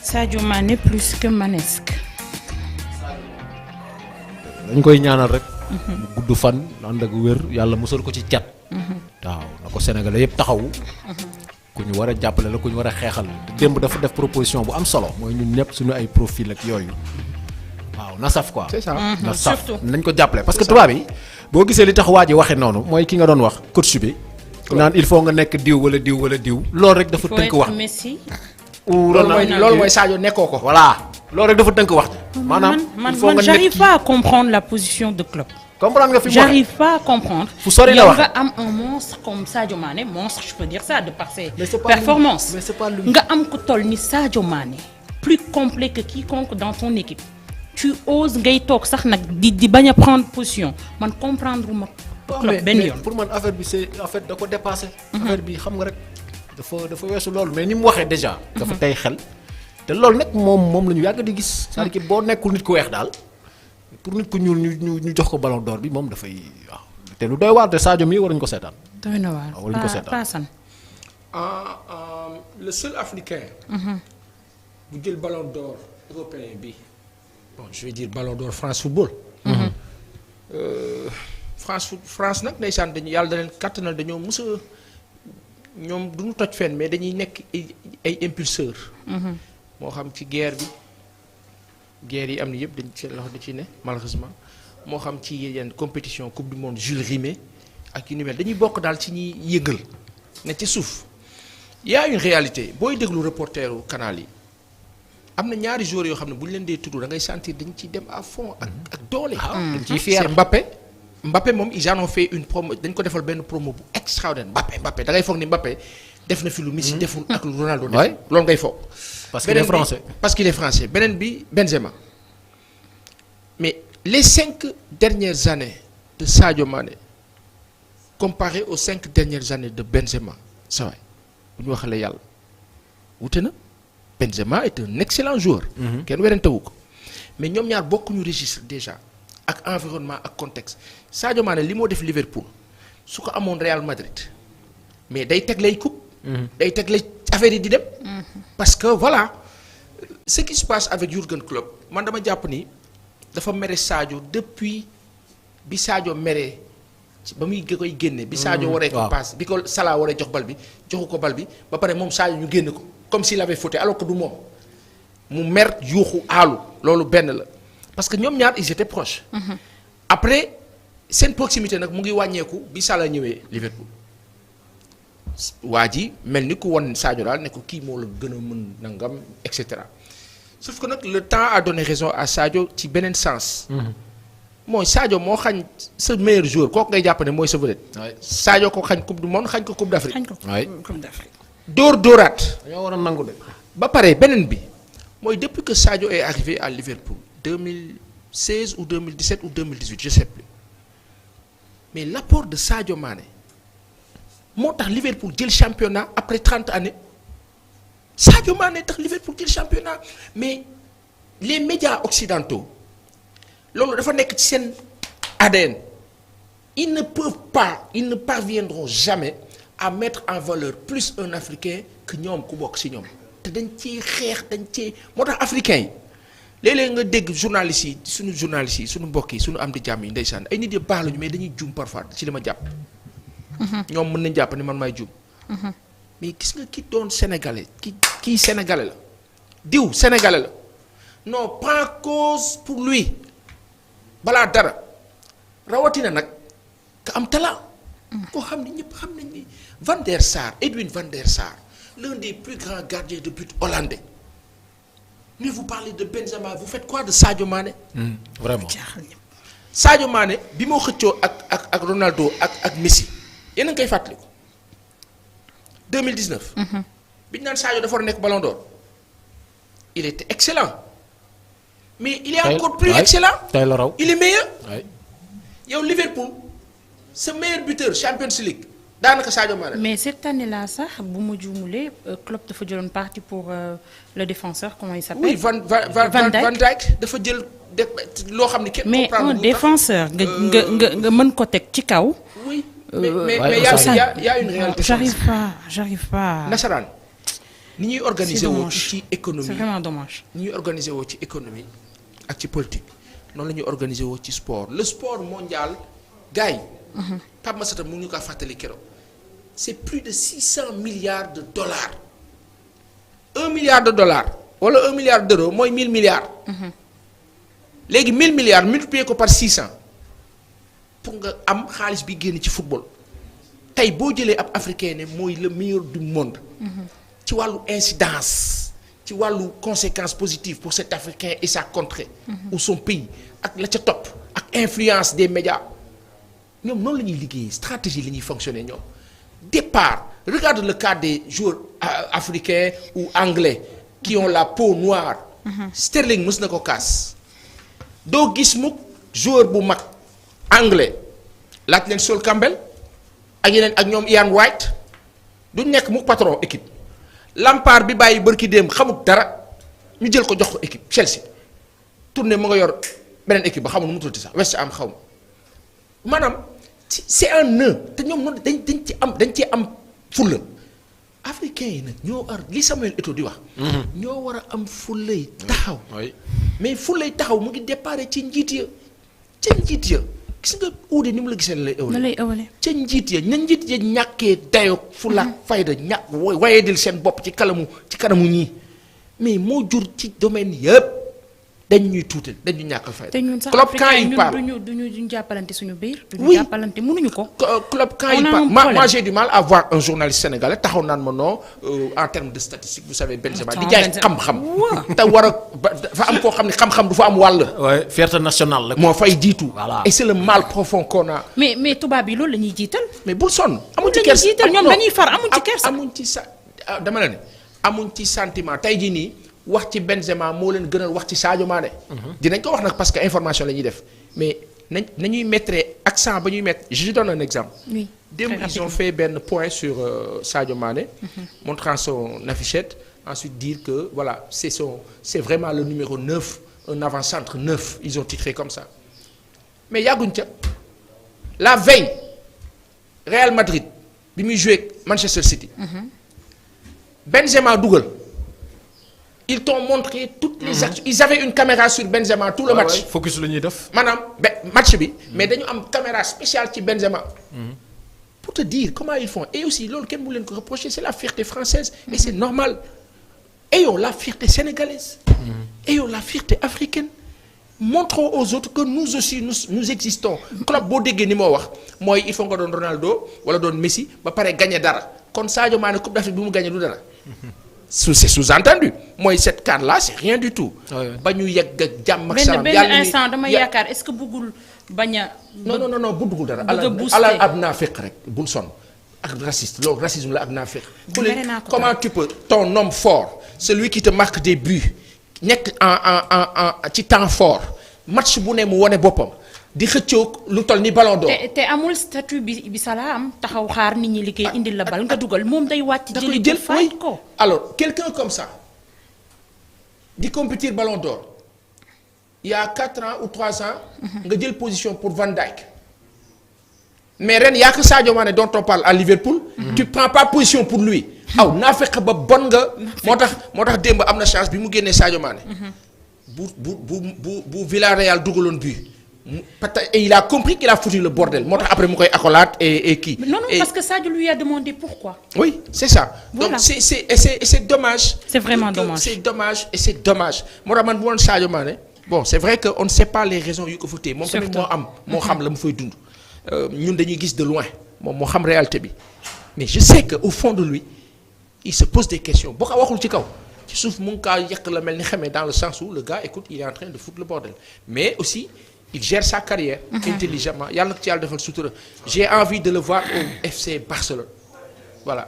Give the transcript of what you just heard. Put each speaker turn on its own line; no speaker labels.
Sadio Mané plus que manesque.
dañ koy ñaanal rek. mu gudd fan ànd ak wér yàlla musal ko ci cat. waaw na ko Sénégalais yëpp taxawu. ku ñu war a jàppale la ku ñu war a xeexal démb dafa def proposition bu am solo mooy ñun ñëpp suñu ay profil ak yooyu. waaw na saf quoi.
c'est ça
na saf
surtout.
nañ ko jàppale parce que tubaab yi boo gisee li tax waa ji waxee noonu mooy ki nga doon wax coach bi. naan il faut nga nekk diw wala diw wala diw. loolu rek dafa tënk wax.
Messi.
ou
loolu mooy Sadio nekkoo ko.
voilà loolu rek dafa tënk wax. maanaam il faut nga nekk
j'arrive pas à comprendre la position de Klopp.
comprendre nga fi mu
J'arrive pas à comprendre.
fu sori la
yow
wax
nga am un monstre comme Sadio Mané monstre je peux dire ça de par ses
Mais c'est pas
performances.
lui. Mais c'est pas lui.
nga am ko toll ni Sadio Mané plus complet que quiconque dans ton équipe. tu oses ngay toog sax nag di bañ a prendre position man comprendre ma. Klopp benn yoon.
pour man affaire bi c'est en fait da ko dépassé. affaire bi xam nga rek dafa weesu loolu mais ni mu waxee déjà. dafa tey xel te loolu nag moom la ñu yàgg di gis. c'est-à-dire que boo nekkul nit ku weex daal pour nit ku ñuul ñu jox ko ballon d'or bi moom dafay waaw te lu doy waar te Sadio mii waruñu ko seetaan.
doy na waar
waruñu ko seetaan
Paasan.
le seul africain. bu jël ballon d'or européen bi bon je vais dire ballon d'or France football. France nag ndeysaan dañu yàlla da leen kàttanal dañoo mës a ñoom du ñu toj fenn mais dañuy nekk ay impulseurs. moo xam ci guerre yi am na yëpp dañ seen loxo da ci ne malheureusement moo xam ci yenn compétition coupe du monde Jules Rimet ak yu ni mel dañuy bokk daal ci ñuy yëngal ne ci suuf y a une réalité booy déglu reporteru canal yi am na ñaari joueurs yoo xam ne bu ñu leen dee tudd da ngay sentir dañ ciy dem à fond ak doole.
dañ ciy fier
c'est Mbappé moom ils en ont fait une promo dañ ko defal benn promo bu extraordinaire Mbappé da ngay foog ni Mbappé def na fi lu Messi deful ak lu Ronaldo def loolu ngay foog.
parce qu'il est français.
beneen bi Benzema mais les 5 dernières années de Sadio Mané comparé aux 5 dernières années de Benzema ça va bu ñu waxalee yàlla wute na Benzema est un excellent joueur. kenn werantewu ko mais ñoom ñaar bokkuñu registre déjà ak environnement ak contexte Sadio Mané li moo def Liverpool su ko amoon Real Madrid mais day teg lay coupe. day teg lay affaire yi di dem. parce que voilà ce qui se passe avec Jürgen Klopp man dama jàpp ni dafa mere Sadio depuis bi Sadio meree ba muy koy génne. bi Sadio waree ko passe bi ko Salah waree jox bal bi joxu ko bal bi ba pare moom Sadio ñu génne ko comme s'il avait fauté alors que du moom mu mer yuuxu aalu loolu benn la parce que ñoom ñaar ils étaient proches. après seen proximité nag mu ngi wàññeeku bi Salah ñëwee Liverpool. waa ji mel ni ku won Sadio daal ne ko kii moo la gën a mën nangam et cetera sauf que nag le temps a donné raison à Sadio ci beneen sens. mooy Sadio moo xañ sa meilleur joueur kooku ngay jàpp ne mooy sa vedette. Sadio ko xañ coupe du monde xañ ko coupe d'Afrique.
xañ ko coupe d'Afrique.
dóoraat.
dañoo war a nangu de.
ba pare beneen bi mooy depuis que Sadio est arrivé à Liverpool 2016 ou 2017 ou 2018 je sais plus mais l'apport de Sadio Mané. moo tax Liverpool jël championnat après 30 années Sadio Mané tax Liverpool jël championnat mais les médias occidentaux loolu dafa nekk ci seen ADN ils ne parviendront jamais à mettre en valeur plus un Africain que ñoom ku bokk ci ñoom te dañ ciy xeex dañ ciy moo tax africains yi léeg-léeg nga dégg journalistes yi suñu mbokk yi suñu am di jàmm yi ndeysaan ay nit yi baax lañu mais dañuy juum parfois ci li ma jàpp. ñoom mën nañ jàpp ni man maay juum. mais gis nga ki doon sénégalais kii sénégalais la diw sénégalais la non prends cause pour lui balaa dara rawatina nag ka am talent. koo xam ni ñëpp xam nañ ni Van der Sar Edwin Van der Sar l'un des plus grands gardiens de but hollandais mais vous parlez de Benzema vous faites quoi de Sadio Mané.
vraiment
Sadio Mané bi moo xëccoo ak Ronaldo ak Messi. yéen a ngi koy fàttaliku 2019. bi ñu naan Sadio dafa war a nekk Ballon d'Or il était excellent mais il est encore plus excellent.
tey la raw
il est meilleur. yow Liverpool sa meilleur buteur Champions League daanaka Sadio Mané.
mais cette année-là sax bu ma juumulee Klopp dafa jëloon parti pour le défenseur comment il s'appelle.
oui Van Dijk dafa jël loo xam ne kenn.
mais un défenseur nga mën ko teg ci kaw.
oui mais y a une réalité.
j'arrive pas.
nasaraan ni ñuy
C'est
organiser woo
dommage.
ci économie
C'est vraiment dommage.
ni ñuy organiser woo ci économie ak ci politique noonu la ñuy organiser woo ci sport le sport mondial gars yi. Pape Massata mu ngi ko fàttali keroog c'est plus de 600 milliards de dollars 1 milliard de dollars wala 1 milliard d'euros mooy 1000 milliards. léegi 1000 milliards multiplié ko par 600 pour nga am xaalis bi génn ci football tey boo jëlee ab africain ne mooy le meilleur du monde. ci wàllu incidence ci wàllu conséquences positives pour cet africain et sa contrée. ou son pays ak la ca topp ak influence des médias ñoom noonu la ñuy liggéeyee stratégie la ñuy fonctionner ñoom départ regarde le cas des joueurs africains ou anglais qui ont la peau noire. Sterling mës na ko kaas doo gis mukk joueur bu mag anglais laaj leen Sol Campbell ak yeneen ak ñoom Ian Wright duñ nekk mukk patron équipe. Lampard bi bàyyi bërki démb xamut dara ñu jël ko jox ko équipe Chelsea tourné mu nga yor beneen équipe ba xamul nu mu tuddati sax West Ham xaw ma maanaam c'est un nœud te ñoom noonu dañ ci am fulla africains yi nag ñoo li Samuel Eto'o di wax. ñoo war a am fullay taxaw. mais fullay taxaw mu ngi déparé ci njiit ya ca njiit ya gis nga uude ni mu la gisee la lay ëwale ca njiit ya ña njiit ya ñàkkee dayoo fulla fayda ñàkk wayedil seen bopp ci kanamu ñii mais moo jur ci domaine yëpp dañ ñuy tuutal dañ ñu ñàkkal fayda.
te ñun sax
club quand il parle
duñu jàppalante suñu biir.
oui
duñu jàppalante mënuñu ko.
club quand il parle moi j'ai du mal à voir un journaliste sénégalais taxaw naan ma non en termes de statistiques vous savez Benzema di jaay xam-xam. te war a dafa am koo xam ne xam-xam du fa am wàll.
ouais fierté nationale la.
moo fay jiitu.
voilà
et c'est le mal profond qu'on a.
mais tubaab yi loolu la ñuy jiital.
mais bul sonn. amuñ ci
loolu la ñuy
kersa
jiital ñoom dañuy far amuñ ci kersa.
amuñ ci dama la ne amuñ ci sentiment tey jii nii. wax ci Benzema moo leen gënal wax ci Sadio Mané. dinañ ko wax nag parce que information la ñuy def mais nañuy mettre accent ba ñuy mettre je donne un exemple.
oui
démb ils ont fait benn point sur Sadio Mané. montrant son affichette ensuite dire que voilà c'est vraiment le numéro 9 un avant-centre 9 ils ont titré comme ça mais yàgguñ ca la veille Real Madrid bi muy joué Manchester City. Benzema dugal. Ils t'ont montré toutes les actions. Ils avaient une caméra sur Benzema tout le match.
focus la ñuy def.
maanaam match bi. mais dañu am caméra spéciale ci Benzema. pour te dire comment ils font et aussi loolu kenn mu leen ko reprocher c'est la fierté française. et c'est normal. ayons la fierté sénégalaise. ayons la fierté africaine. montrons aux autres que nous aussi nous existons. club boo déggee ni moo wax mooy il faut nga doon Ronaldo wala doon Messi ba pare gagner dara kon Sadio Mané Coupe d'Afrique bi mu gagner du dara. c'est sous-entendu mooy cette CAN là c'est rien du tout. ba ñu yegg ak jàmm ak salaam.
benn instant dama yaakaar est-ce que bëggul bañ a.
non bu duggul dara.
bëgg a booster
alal ab naafeq rek bul sonn ak raciste loolu racisme la ak naafeq. comment tu peux ton homme fort celui qui te marque des buts nekk en ci temps fort match bu ne mu wone boppam di xëccoo lu toll ni ballon d'or.
te amul statut bi Salah am taxaw xaar nit ñi liggéey indil la bal nga dugal moom day wàcc.
da koy
jëli
jël
fay ko.
alors quelqu'un comme ça di compétir ballon d'or il y a 4 ans ou 3 ans. nga jël position pour Van Dijk. mais ren yaa que Sadio Mané dont on parle à Liverpool. tu prends pas position pour lui. aw naa fekk ba bon nga. moo tax démb am na chance bi mu génnee Sadio Mané. bu Villarreal dugaloon but. et il a compris qu'il a foutu le bordel moo tax après mu koy accolade et kii.
non parce que Sadio lui a demandé pourquoi.
oui c'est ça.
Voilà.
donc c'est dommage.
C'est vraiment dommage.
c'est dommage et c'est dommage moo tax man bu woon Sadio Mané bon c'est vrai que on ne sait pas les raisons yu ko fa téye moom tamit moo xam la mu fay dund. ñun dañuy gis de loin moom moo xam réalité bi mais je sais que au fond de lui il se pose des questions boo ko waxul ci kaw ci suuf mu ngi kaa yàq la mel ni xamee dans le sens où le gars écoute il est en train de foutre le bordel mais aussi. il gère sa carrière intelligemment yàlla na ko ci yàlla defal sutura j'ai envie de le voir au FC Barcelone voilà